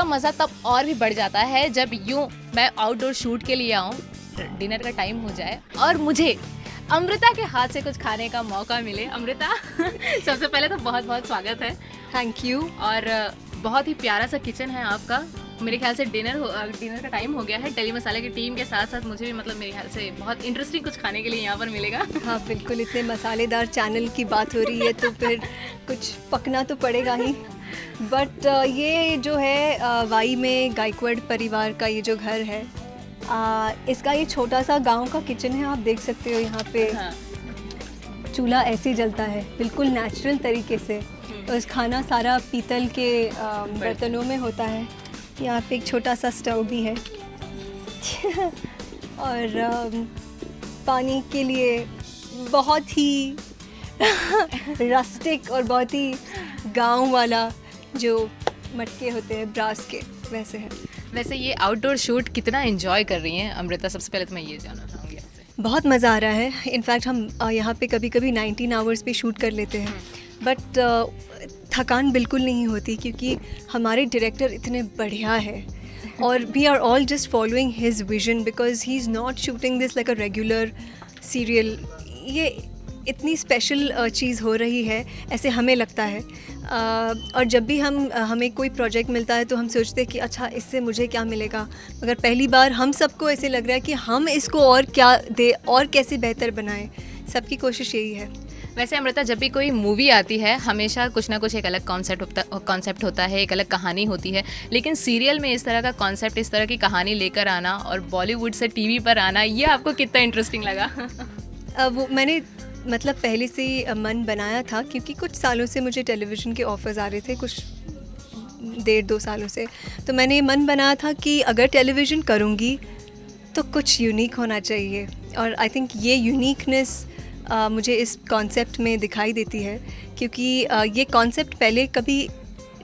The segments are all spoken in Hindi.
मज़ा तब और भी बढ़ जाता है जब यूँ मैं आउटडोर शूट के लिए आऊँ, डिनर का टाइम हो जाए और मुझे अमृता के हाथ से कुछ खाने का मौका मिले। अमृता सबसे पहले तो बहुत बहुत स्वागत है। Thank you. और बहुत ही प्यारा सा किचन है आपका। मेरे ख्याल से डिनर का टाइम हो गया है। टेली मसाले की टीम के साथ साथ मुझे भी मतलब मेरे ख्याल से बहुत इंटरेस्टिंग कुछ खाने के लिए यहाँ पर मिलेगा। हाँ बिल्कुल, इतने मसालेदार चैनल की बात हो रही है तो फिर कुछ पकना तो पड़ेगा ही। बट ये जो है वाई में गायकवाड़ परिवार का ये जो घर है, इसका ये छोटा सा गांव का किचन है। आप देख सकते हो यहाँ पे हाँ। चूल्हा ऐसे ही जलता है बिल्कुल नेचुरल तरीके से। और खाना सारा पीतल के बर्तनों में होता है। यहाँ पे एक छोटा सा स्टोव भी है और पानी के लिए बहुत ही रस्टिक और बहुत ही गांव वाला जो मटके होते हैं ब्रास के, वैसे है। वैसे ये आउटडोर शूट कितना एंजॉय कर रही हैं अमृता? सबसे पहले तो मैं ये जानना चाहूँगी आपसे। बहुत मज़ा आ रहा है। इनफैक्ट हम यहाँ पे कभी कभी 19 आवर्स पे शूट कर लेते हैं, बट थकान बिल्कुल नहीं होती क्योंकि हमारे डायरेक्टर इतने बढ़िया है और we are all just following his vision because he is not shooting this like a regular serial. ये इतनी स्पेशल चीज़ हो रही है ऐसे हमें लगता है। और जब भी हमें कोई प्रोजेक्ट मिलता है तो हम सोचते हैं कि अच्छा इससे मुझे क्या मिलेगा, मगर पहली बार हम सबको ऐसे लग रहा है कि हम इसको और क्या दे और कैसे बेहतर बनाएं। सबकी कोशिश यही है। वैसे अमृता, जब भी कोई मूवी आती है हमेशा कुछ ना कुछ एक अलग कॉन्सेप्ट होता है, एक अलग कहानी होती है, लेकिन सीरियल में इस तरह का कॉन्सेप्ट, इस तरह की कहानी लेकर आना और बॉलीवुड से टीवी पर आना, ये आपको कितना इंटरेस्टिंग लगा? वो मैंने मतलब पहले से ही मन बनाया था क्योंकि कुछ सालों से मुझे टेलीविज़न के ऑफर्स आ रहे थे, कुछ 1.5-2 सालों से। तो मैंने मन बनाया था कि अगर टेलीविज़न करूँगी तो कुछ यूनिक होना चाहिए और आई थिंक ये यूनिकनेस मुझे इस कॉन्सेप्ट में दिखाई देती है क्योंकि ये कॉन्सेप्ट पहले कभी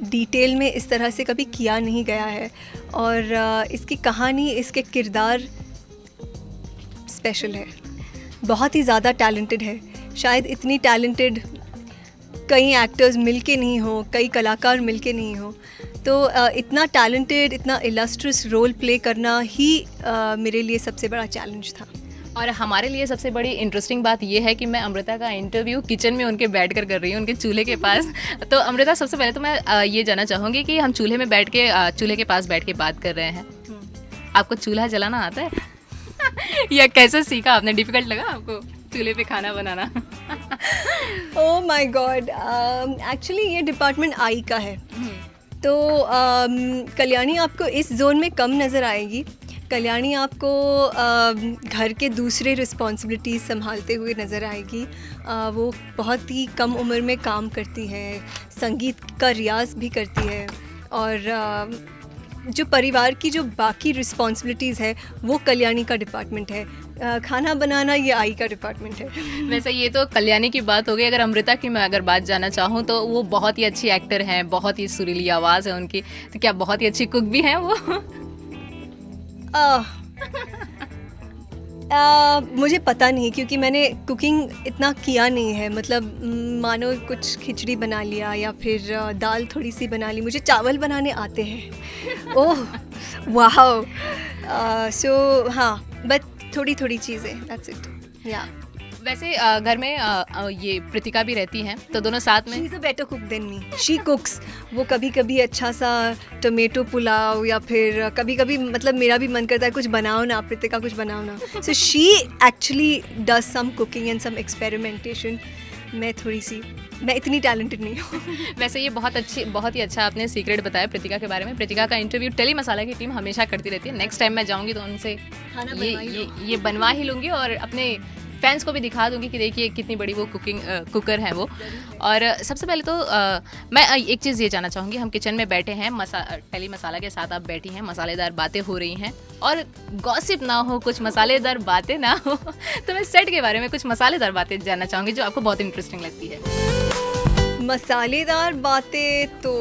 डिटेल में इस तरह से कभी किया नहीं गया है और इसकी कहानी, इसके किरदार स्पेशल है, बहुत ही ज़्यादा टैलेंटेड है। शायद इतनी टैलेंटेड कई एक्टर्स मिलके नहीं हो, कई कलाकार मिलके नहीं हो। तो इतना टैलेंटेड, इतना इलस्ट्रियस रोल प्ले करना ही मेरे लिए सबसे बड़ा चैलेंज था। और हमारे लिए सबसे बड़ी इंटरेस्टिंग बात यह है कि मैं अमृता का इंटरव्यू किचन में उनके बैठ कर रही हूँ, उनके चूल्हे के पास। तो अमृता, सबसे पहले तो मैं ये जानना चाहूँगी कि हम चूल्हे के पास बैठ के बात कर रहे हैं। आपको चूल्हा जलाना आता है या कैसे सीखा आपने? डिफ़िकल्ट लगा आपको चूल्हे पे खाना बनाना? ओह माय गॉड, एक्चुअली ये डिपार्टमेंट आई का है तो कल्याणी आपको इस जोन में कम नज़र आएगी। कल्याणी आपको घर के दूसरे रिस्पॉन्सिबिलिटीज़ संभालते हुए नज़र आएगी। वो बहुत ही कम उम्र में काम करती है, संगीत का रियाज़ भी करती है और जो परिवार की जो बाकी रिस्पॉन्सिबिलिटीज़ है वो कल्याणी का डिपार्टमेंट है। खाना बनाना ये आई का डिपार्टमेंट है। वैसे ये तो कल्याणी की बात हो गई। अगर अमृता की मैं अगर बात जानना चाहूँ तो वो बहुत ही अच्छी एक्टर हैं, बहुत ही सुरीली आवाज़ है उनकी। तो क्या बहुत ही अच्छी कुक भी हैं वो? मुझे पता नहीं क्योंकि मैंने कुकिंग इतना किया नहीं है। मतलब मानो कुछ खिचड़ी बना लिया या फिर दाल थोड़ी सी बना ली। मुझे चावल बनाने आते हैं। ओह वाह। सो हाँ, बट थोड़ी थोड़ी चीज़ें, दैट्स इट। या वैसे घर में ये प्रीतिका भी रहती हैं, तो दोनों साथ में। She is a better cook than me. She कुक्स। वो कभी कभी अच्छा सा टोमेटो पुलाव या फिर कभी कभी मतलब मेरा भी मन करता है कुछ बनाओ ना प्रीतिका, कुछ बनाओ ना। So she actually does some cooking and some experimentation. मैं इतनी टैलेंटेड नहीं हूँ। वैसे ये बहुत ही अच्छा आपने सीक्रेट बताया प्रीतिका के बारे में। प्रीतिका का इंटरव्यू टेली मसाला की टीम हमेशा करती रहती है। नेक्स्ट टाइम मैं जाऊँगी तो उनसे ये बनवा ही लूँगी और अपने फैंस को भी दिखा दूंगी कि देखिए कितनी बड़ी वो कुकर हैं वो। और सबसे पहले तो मैं एक चीज़ ये जानना चाहूँगी। हम किचन में बैठे हैं, टेली मसाला के साथ आप बैठी हैं, मसालेदार बातें हो रही हैं और गॉसिप ना हो, कुछ मसालेदार बातें ना हो तो मैं सेट के बारे में कुछ मसालेदार बातें जानना चाहूँगी जो आपको बहुत इंटरेस्टिंग लगती है। मसालेदार बातें तो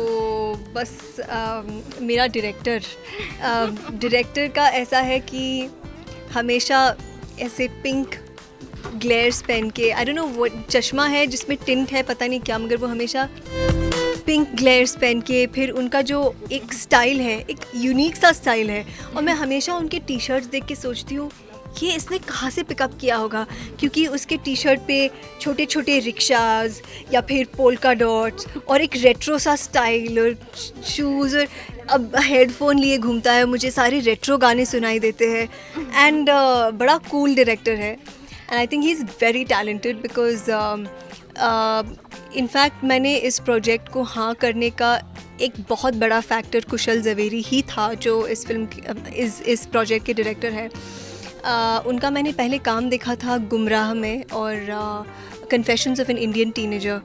बस मेरा डायरेक्टर का ऐसा है कि हमेशा ऐसे पिंक ग्लेयर्स पहन के, आई डोंट नो वो चश्मा है जिसमें टिंट है, पता नहीं क्या, मगर वो हमेशा पिंक ग्लेयर्स पहन के, फिर उनका जो एक स्टाइल है, एक यूनिक सा स्टाइल है, और मैं हमेशा उनके टी शर्ट्स देख के सोचती हूँ ये इसने कहाँ से पिकअप किया होगा, क्योंकि उसके टी शर्ट पे छोटे छोटे रिक्शाज या फिर पोल्का डॉट्स और एक रेट्रो सा स्टाइल और शूज़, और अब हेडफोन लिए घूमता है, मुझे सारे रेट्रो गाने सुनाई देते हैं, एंड बड़ा कूल डायरेक्टर है, and I think he is very talented because in fact मैंने इस प्रोजेक्ट को हाँ करने का एक बहुत बड़ा फैक्टर कुशल जवेरी ही था, जो इस फिल्म इस प्रोजेक्ट के डायरेक्टर है। उनका मैंने पहले काम देखा था गुमराह में और confessions of an Indian teenager.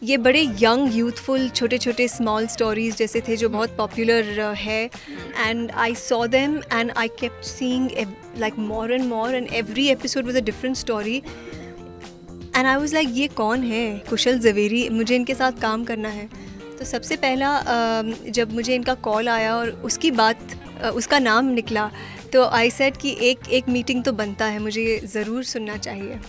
ये बड़े यंग यूथफुल छोटे छोटे स्मॉल स्टोरीज़ जैसे थे जो बहुत पॉपुलर है, and I saw them and I kept seeing like more and every episode was a different story, and I was like ये कौन है कुशल जवेरी, मुझे इनके साथ काम करना है। तो सबसे पहला जब मुझे इनका कॉल आया और उसका नाम निकला, तो आई सेड कि एक मीटिंग तो बनता है, मुझे ये ज़रूर सुनना चाहिए।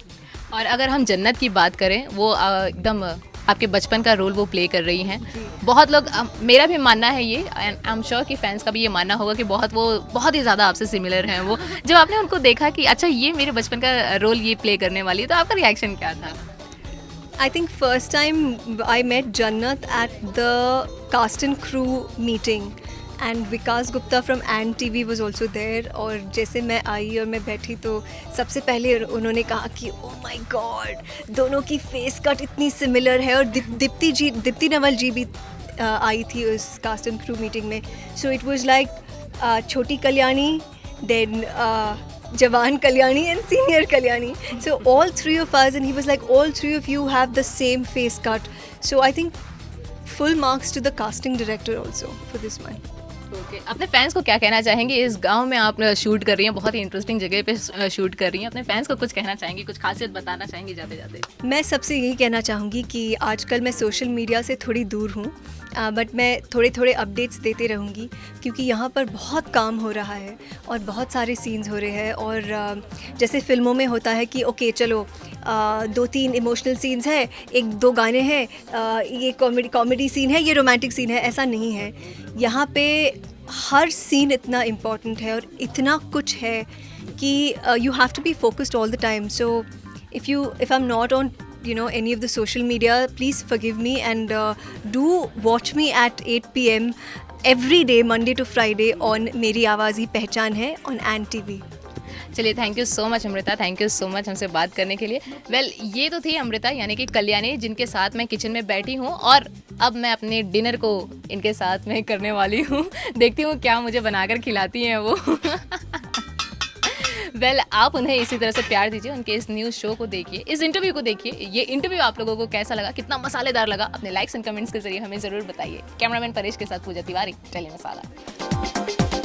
और अगर हम जन्नत की बात करें, वो एकदम आपके बचपन का रोल वो प्ले कर रही हैं। बहुत लोग, मेरा भी मानना है ये, एंड आई एम श्योर कि फैंस का भी ये मानना होगा कि बहुत ही ज़्यादा आपसे सिमिलर हैं वो। जब आपने उनको देखा कि अच्छा ये मेरे बचपन का रोल ये प्ले करने वाली है, तो आपका रिएक्शन क्या था? I think first time I met Jannat at the cast and crew meeting, and Vikas Gupta from Ant TV was also there. और जैसे मैं आई और मैं बैठी तो सबसे पहले उन्होंने कहा कि oh my God, दोनों की फेस कट इतनी सिमिलर है, और दीप्ति नवल जी भी आई थी उस कास्ट एंड क्रू मीटिंग में। सो इट वाज लाइक छोटी Kalyani, then Jawan Kalyani and Senior Kalyani. So all three of us, and he was like, all three of you have the same face cut. So I think full marks to the casting director also for this one. Okay. अपने फैंस को क्या कहना चाहेंगे? इस गांव में आप शूट कर रही हैं, बहुत ही इंटरेस्टिंग जगह पे शूट कर रही हैं, अपने फैंस को कुछ कहना चाहेंगी, कुछ खासियत बताना चाहेंगी जाते जाते? मैं सबसे यही कहना चाहूँगी कि आजकल मैं सोशल मीडिया से थोड़ी दूर हूँ, बट मैं थोड़े अपडेट्स देते रहूँगी, क्योंकि यहाँ पर बहुत काम हो रहा है और बहुत सारे सीन्स हो रहे हैं। और जैसे फिल्मों में होता है कि ओके चलो 2-3 इमोशनल सीन्स है, 1-2 गाने हैं, ये कॉमेडी सीन है, ये रोमांटिक सीन है, ऐसा नहीं है। यहाँ पे हर सीन इतना इम्पॉर्टेंट है और इतना कुछ है कि you have to be focused all the time. So if I'm not on any of the social media, please forgive me, and do watch me at 8 PM every day, Monday to Friday, on मेरी आवाज़ ही पहचान है on Ant TV। चलिए, thank you so much Amrita, thank you so much हमसे बात करने के लिए। वेल, ये तो थी अमृता यानी कि कल्याणी, जिनके साथ मैं किचन में बैठी हूँ, और अब मैं अपने डिनर को इनके साथ में करने वाली हूँ। देखती हूँ क्या मुझे बनाकर खिलाती हैं वो। वेल, आप उन्हें इसी तरह से प्यार दीजिए, उनके इस न्यूज़ शो को देखिए, इस इंटरव्यू को देखिए। ये इंटरव्यू आप लोगों को कैसा लगा, कितना मसालेदार लगा, अपने लाइक्स एंड कमेंट्स के जरिए हमें ज़रूर बताइए। कैमरामैन परेश के साथ पूजा तिवारी, टेली मसाला।